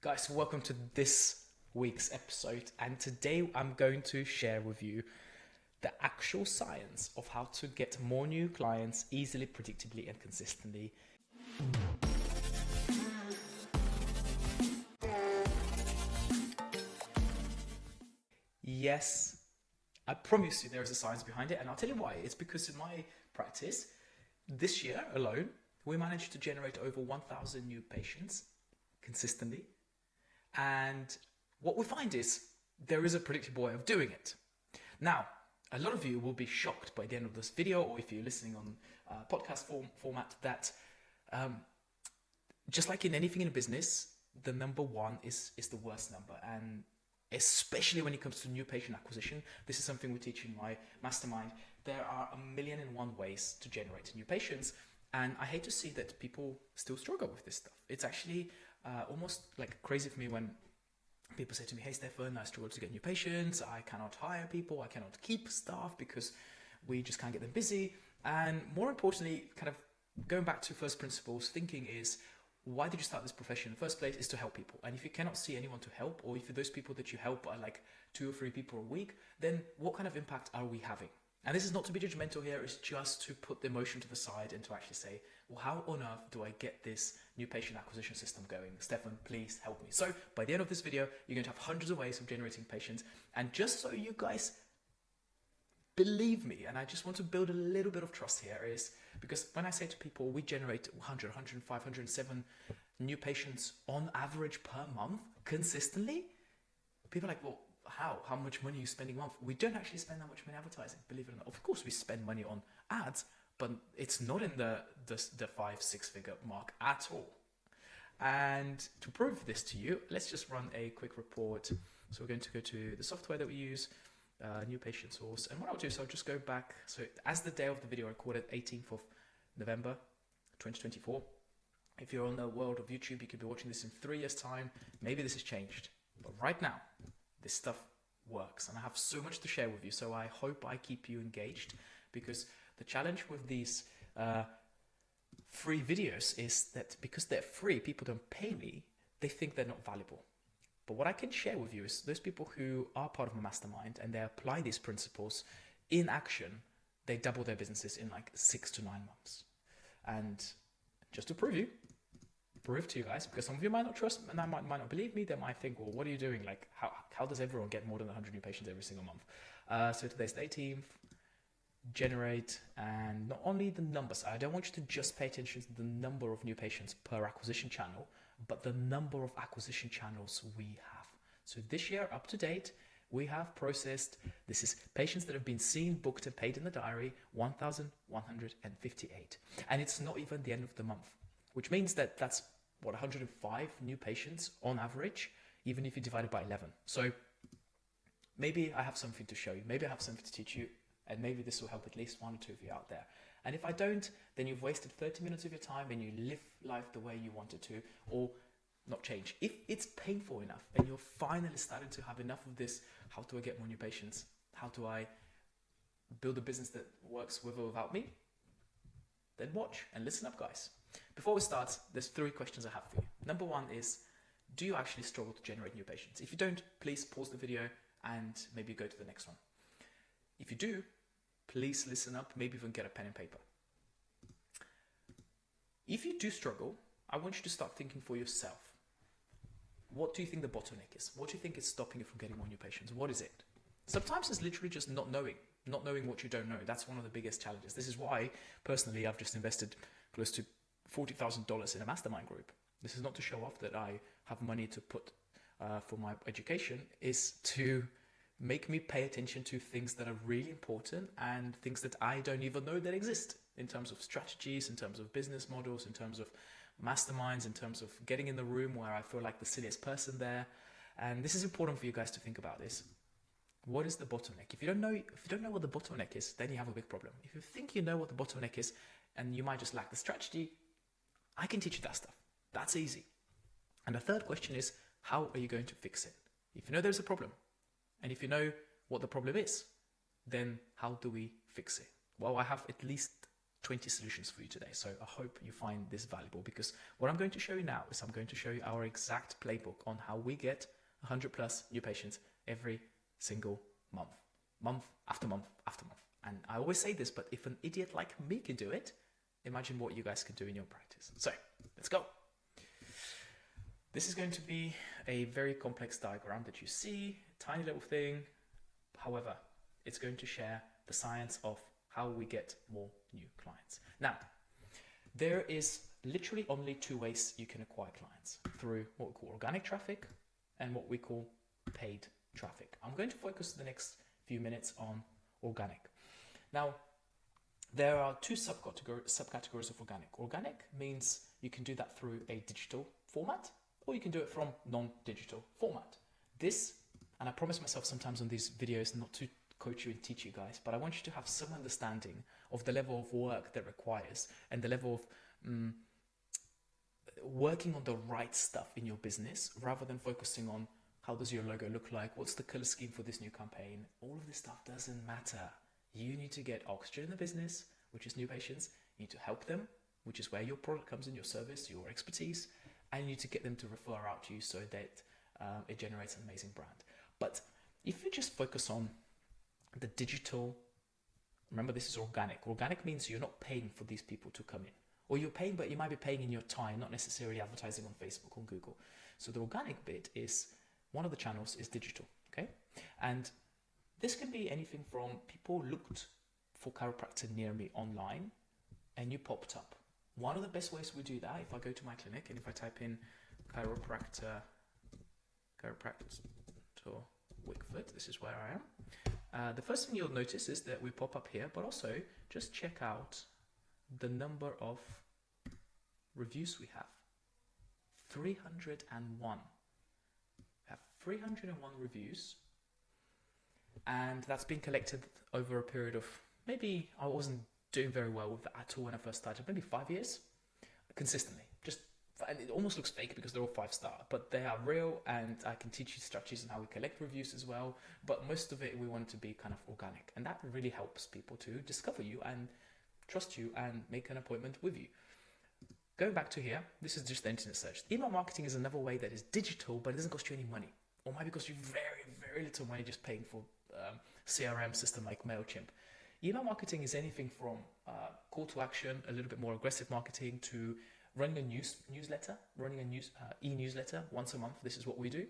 Guys, welcome to this week's episode, and today I'm going to share with you the actual science of how to get more new clients easily, predictably, and consistently. Yes, I promise you there is a science behind it, and I'll tell you why. It's because in my practice, this year alone, we managed to generate over 1,000 new patients consistently. And what we find is there is a predictable way of doing it. Now, a lot of you will be shocked by the end of this video, or if you're listening on podcast format, that just like in anything in business, the number one is the worst number. And especially when it comes to new patient acquisition, this is something we teach in my mastermind. There are 1,000,001 ways to generate new patients. And I hate to see that people still struggle with this stuff. It's actually almost like crazy for me when people say to me, "Hey Stefan, I struggle to get new patients. I cannot hire people. I cannot keep staff because we just can't get them busy." And more importantly, kind of going back to first principles, thinking is, why did you start this profession in the first place? Is to help people. And if you cannot see anyone to help, or if those people that you help are like 2 or 3 people a week, then what kind of impact are we having? And this is not to be judgmental here, it's just to put the emotion to the side and to actually say, well, how on earth do I get this new patient acquisition system going? Stefan, please help me. So by the end of this video, you're going to have hundreds of ways of generating patients. And just so you guys believe me, and I just want to build a little bit of trust here, is because when I say to people, we generate 100, 105, 107 new patients on average per month consistently, people are like, well, how much money are you spending a month? We don't actually spend that much money advertising, believe it or not. Of course we spend money on ads, but it's not in the 5-6 figure mark at all. And to prove this to you, let's just run a quick report. So we're going to go to the software that we use, new patient source. And what I'll do is I'll just go back. So as the day of the video I recorded, 18th of November 2024. If you're on the world of YouTube, you could be watching this in 3 years time. Maybe this has changed, but right now this stuff works, and I have so much to share with you. So I hope I keep you engaged, because the challenge with these free videos is that because they're free, people don't pay me, they think they're not valuable. But what I can share with you is those people who are part of my mastermind and they apply these principles in action, they double their businesses in like 6 to 9 months. And just to prove to you guys, because some of you might not trust and might not believe me, they might think, well, what are you doing? Like, how does everyone get more than 100 new patients every single month? So today's the 18th, generate, and not only the numbers, I don't want you to just pay attention to the number of new patients per acquisition channel, but the number of acquisition channels we have. So this year, up to date, we have processed, this is patients that have been seen, booked, and paid in the diary, 1,158. And it's not even the end of the month, which means that that's 105 new patients on average, even if you divide it by 11. So maybe I have something to show you, maybe I have something to teach you, and maybe this will help at least 1 or 2 of you out there. And if I don't, then you've wasted 30 minutes of your time and you live life the way you wanted to, or not change. If it's painful enough and you're finally starting to have enough of this, how do I get more new patients? How do I build a business that works with or without me? Then watch and listen up, guys. Before we start, there's 3 questions I have for you. Number 1 is, do you actually struggle to generate new patients? If you don't, please pause the video and maybe go to the next one. If you do, please listen up, maybe even get a pen and paper. If you do struggle, I want you to start thinking for yourself. What do you think the bottleneck is? What do you think is stopping you from getting more new patients? What is it? Sometimes it's literally just not knowing what you don't know. That's one of the biggest challenges. This is why, personally, I've just invested close to $40,000 in a mastermind group. This is not to show off that I have money to put for my education, is to make me pay attention to things that are really important and things that I don't even know that exist, in terms of strategies, in terms of business models, in terms of masterminds, in terms of getting in the room where I feel like the silliest person there. And this is important for you guys to think about this. What is the bottleneck? If you don't know what the bottleneck is, then you have a big problem. If you think you know what the bottleneck is and you might just lack the strategy, I can teach you that stuff. That's easy. And the third question is, how are you going to fix it? If you know there's a problem, and if you know what the problem is, then how do we fix it? Well, I have at least 20 solutions for you today. So I hope you find this valuable, because what I'm going to show you now is I'm going to show you our exact playbook on how we get 100 plus new patients every single month, month after month after month. And I always say this, but if an idiot like me can do it, imagine what you guys can do in your practice. So let's go. This is going to be a very complex diagram that you see, tiny little thing. However, it's going to share the science of how we get more new clients. Now, there is literally only two ways you can acquire clients: through what we call organic traffic and what we call paid traffic. I'm going to focus the next few minutes on organic. Now, there are two subcategories of organic. Organic means you can do that through a digital format, or you can do it from non-digital format. This, and I promise myself sometimes on these videos not to coach you and teach you guys, but I want you to have some understanding of the level of work that requires and the level of working on the right stuff in your business, rather than focusing on how does your logo look like, what's the color scheme for this new campaign. All of this stuff doesn't matter. You need to get oxygen in the business, which is new patients. You need to help them, which is where your product comes in, your service, your expertise, and you need to get them to refer out to you so that it generates an amazing brand. But if you just focus on the digital, remember this is organic. Organic means you're not paying for these people to come in, or you're paying, but you might be paying in your time, not necessarily advertising on Facebook or Google. So the organic bit is, one of the channels is digital, okay? And this can be anything from people looked for chiropractor near me online and you popped up. One of the best ways we do that, if I go to my clinic and if I type in chiropractor Wickford, this is where I am. The first thing you'll notice is that we pop up here, but also just check out the number of reviews we have. 301. We have 301 reviews, and that's been collected over a period of, maybe I wasn't doing very well with that at all when I first started, maybe 5 years, consistently. And it almost looks fake because they're all 5-star, but they are real, and I can teach you strategies on how we collect reviews as well. But most of it we want it to be kind of organic, and that really helps people to discover you and trust you and make an appointment with you. Going back to here, this is just the internet search. Email marketing is another way that is digital, but it doesn't cost you any money, or might cost you very, very little money just paying for CRM system like MailChimp. Email marketing is anything from call to action, a little bit more aggressive marketing, to running a newsletter, running a e-newsletter once a month. This is what we do.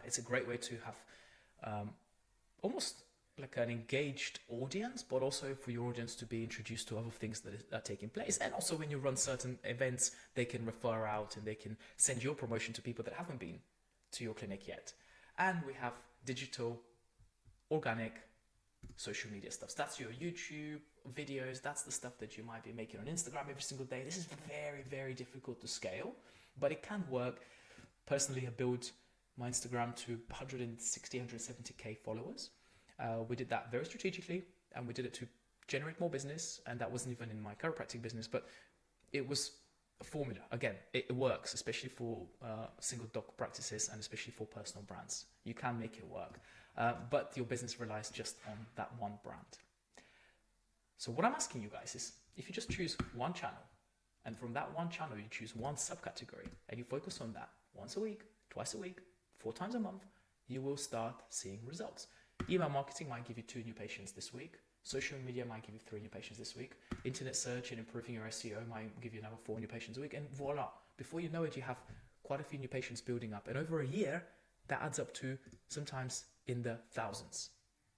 It's a great way to have almost like an engaged audience, but also for your audience to be introduced to other things that are taking place. And also when you run certain events, they can refer out and they can send your promotion to people that haven't been to your clinic yet. And we have digital, organic, social media stuff. So that's your YouTube videos. That's the stuff that you might be making on Instagram every single day. This is very, very difficult to scale, but it can work. Personally, I built my Instagram to 160, 170K followers. We did that very strategically, and we did it to generate more business. And that wasn't even in my chiropractic business, but it was a formula. Again, it works, especially for single doc practices and especially for personal brands. You can make it work. But your business relies just on that one brand. So what I'm asking you guys is, if you just choose one channel, and from that one channel you choose one subcategory, and you focus on that once a week, twice a week, 4 times a month, you will start seeing results. Email marketing might give you 2 new patients this week. Social media might give you 3 new patients this week. Internet search and improving your SEO might give you another 4 new patients a week. And voila, before you know it, you have quite a few new patients building up. And over a year, that adds up to sometimes in the thousands.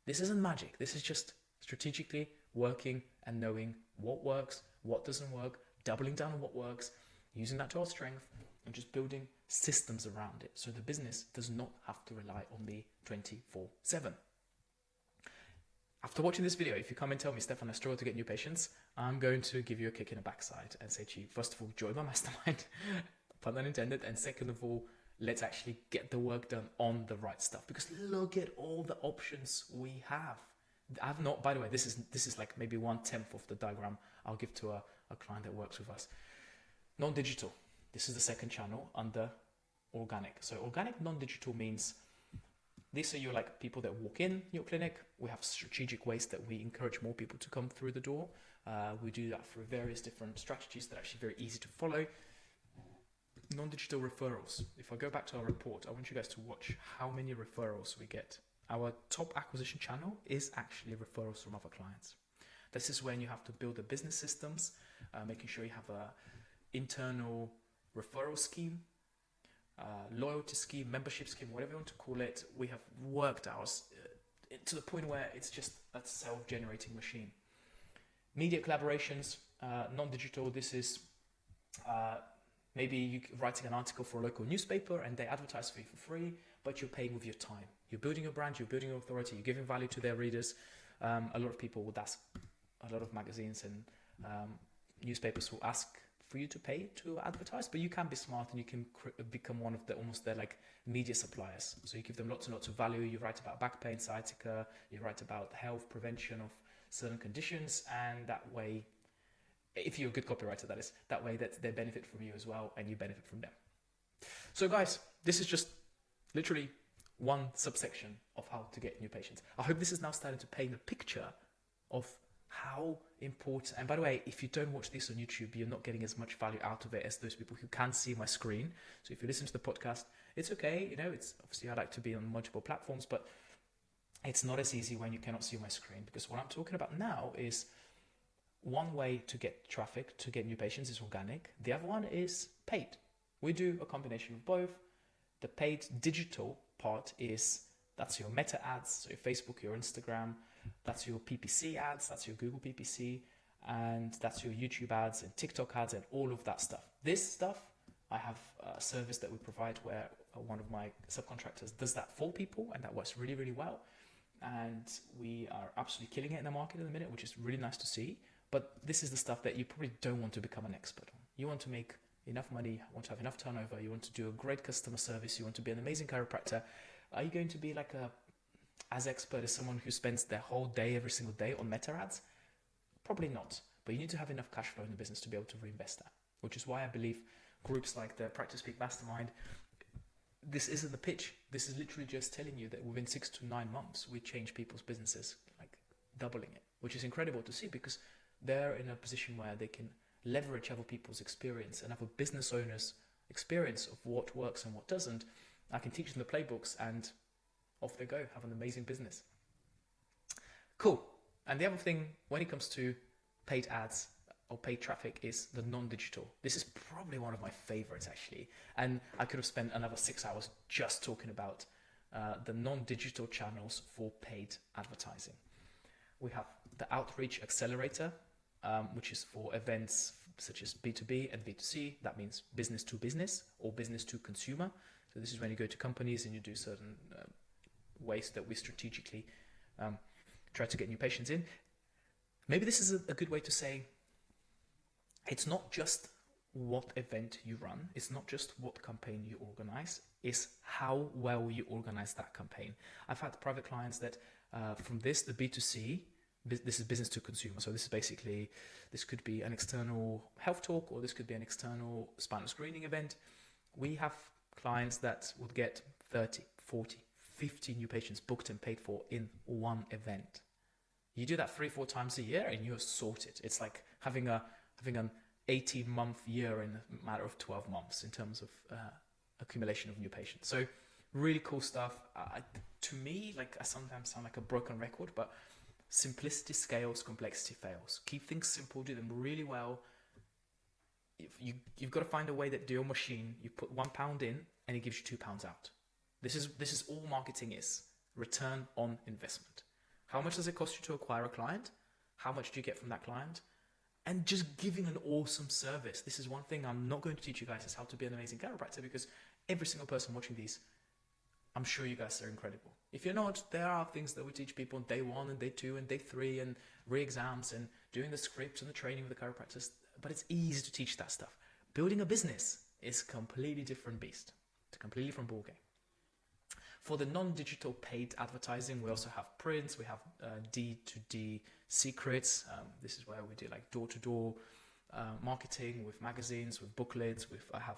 This isn't magic. This is just strategically working and knowing what works, what doesn't work, doubling down on what works, using that to our strength, and just building systems around it. So the business does not have to rely on me 24/7. After watching this video, if you come and tell me, Stefan, I struggle to get new patients, I'm going to give you a kick in the backside and say to you, first of all, join my mastermind, pun unintended, and second of all, let's actually get the work done on the right stuff, because look at all the options we have. I've not, by the way, this is like maybe 1/10 of the diagram I'll give to a client that works with us. Non-digital, this is the second channel under organic. So organic non-digital means these are your like people that walk in your clinic. We have strategic ways that we encourage more people to come through the door. We do that through various different strategies that are actually very easy to follow. Non-digital referrals. If I go back to our report, I want you guys to watch how many referrals we get. Our top acquisition channel is actually referrals from other clients. This is when you have to build the business systems, making sure you have a internal referral scheme, loyalty scheme, membership scheme, whatever you want to call it. We have worked ours to the point where it's just a self-generating machine. Media collaborations, non-digital. This is maybe you writing an article for a local newspaper and they advertise for you for free, but you're paying with your time. You're building your brand, you're building your authority, you're giving value to their readers. A lot of people would ask, a lot of magazines and newspapers will ask for you to pay to advertise, but you can be smart and you can become one of the almost their like media suppliers. So you give them lots and lots of value. You write about back pain, sciatica, you write about health, prevention of certain conditions, and that way, if you're a good copywriter, that is, that way that they benefit from you as well and you benefit from them. So guys, this is just literally one subsection of how to get new patients. I hope this is now starting to paint a picture of how important, and by the way, if you don't watch this on YouTube, you're not getting as much value out of it as those people who can see my screen. So if you listen to the podcast, it's okay. You know, it's obviously I like to be on multiple platforms, but it's not as easy when you cannot see my screen, because what I'm talking about now is one way to get traffic, to get new patients is organic. The other one is paid. We do a combination of both. The paid digital part is, that's your meta ads, so your Facebook, your Instagram, that's your PPC ads, that's your Google PPC, and that's your YouTube ads and TikTok ads and all of that stuff. This stuff, I have a service that we provide where one of my subcontractors does that for people, and that works really, really well. And we are absolutely killing it in the market in a minute, which is really nice to see. But this is the stuff that you probably don't want to become an expert on. You want to make enough money, want to have enough turnover, you want to do a great customer service, you want to be an amazing chiropractor. Are you going to be like as expert as someone who spends their whole day, every single day on meta ads? Probably not. But you need to have enough cash flow in the business to be able to reinvest that, which is why I believe groups like the Practice Peak Mastermind, this isn't the pitch. This is literally just telling you that within 6 to 9 months, we change people's businesses, like doubling it, which is incredible to see because they're in a position where they can leverage other people's experience and other business owners' experience of what works and what doesn't. I can teach them the playbooks and off they go, have an amazing business. Cool. And the other thing when it comes to paid ads or paid traffic is the non-digital. This is probably one of my favorites actually. And I could have spent another 6 hours just talking about the non-digital channels for paid advertising. We have the Outreach Accelerator, which is for events such as B2B and B2C. That means business to business or business to consumer. So this is when you go to companies and you do certain ways that we strategically try to get new patients in. Maybe this is a good way to say it's not just what event you run, it's not just what campaign you organize, it's how well you organize that campaign. I've had private clients that from the B2C, this is business to consumer. So this is basically, this could be an external health talk or this could be an external spinal screening event. We have clients that would get 30, 40, 50 new patients booked and paid for in one event. You do that 3-4 times a year and you're sorted. It's like having an 18-month year in a matter of 12 months in terms of accumulation of new patients. So really cool stuff. To me, like I sometimes sound like a broken record, but simplicity scales, complexity fails. Keep things simple, do them really well. You've got to find a way that your machine, you put £1 in and it gives you £2 out. This is all marketing is. Return on investment. How much does it cost you to acquire a client? How much do you get from that client? And just giving an awesome service. This is one thing I'm not going to teach you guys is how to be an amazing chiropractor, because every single person watching these, I'm sure you guys are incredible. If you're not, there are things that we teach people on day 1 and day 2 and day 3 and re-exams and doing the scripts and the training with the chiropractors. But it's easy to teach that stuff. Building a business is a completely different beast. It's a completely different ballgame. For the non-digital paid advertising, we also have prints, we have D2D secrets. This is where we do like door-to-door marketing with magazines, with booklets. I have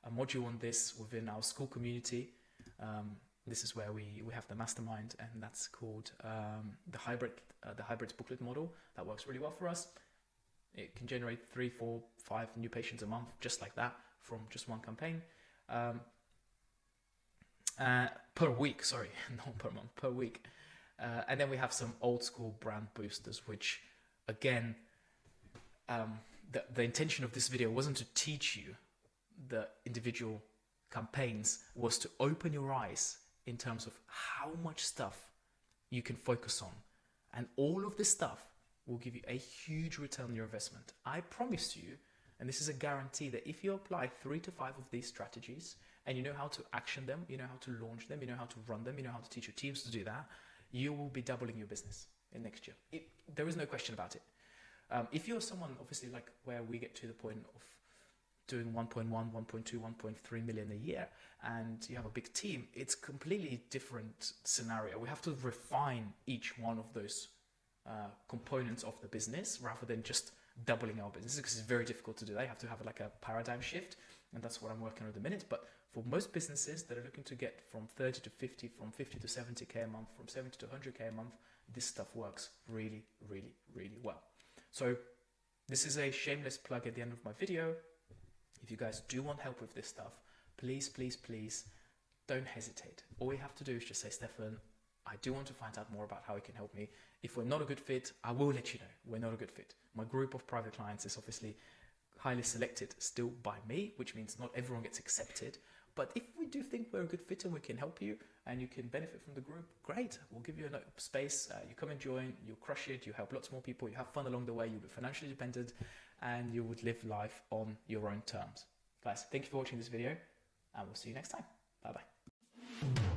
a module on this within our school community. This is where we have the mastermind, and that's called the hybrids booklet model. That works really well for us. It can generate 3, 4, 5 new patients a month, just like that, from just one campaign. Per week, sorry, not per month, per week. And then we have some old school brand boosters, which again, the intention of this video wasn't to teach you the individual campaigns, was to open your eyes in terms of how much stuff you can focus on. And all of this stuff will give you a huge return on your investment. I promise you, and this is a guarantee, that if you apply 3 to 5 of these strategies and you know how to action them, you know how to launch them, you know how to run them, you know how to teach your teams to do that, you will be doubling your business in next year. There is no question about it. If you're someone, obviously, like where we get to the point of doing 1.1, 1.2, 1.3 million a year, and you have a big team, it's completely different scenario. We have to refine each one of those components of the business rather than just doubling our business, because it's very difficult to do that. You have to have like a paradigm shift, and that's what I'm working on at the minute. But for most businesses that are looking to get from 30 to 50, from 50 to 70k a month, from 70 to 100k a month, this stuff works really, really, really well. So this is a shameless plug at the end of my video. If you guys do want help with this stuff, please, please, please don't hesitate. All you have to do is just say, Stefan, I do want to find out more about how it can help me. If we're not a good fit, I will let you know we're not a good fit. My group of private clients is obviously highly selected still by me, which means not everyone gets accepted. But if we do think we're a good fit and we can help you and you can benefit from the group, great. We'll give you a space. You come and join, you'll crush it, you help lots more people, you have fun along the way, you'll be financially independent, and you would live life on your own terms. Guys, thank you for watching this video, and we'll see you next time. Bye-bye.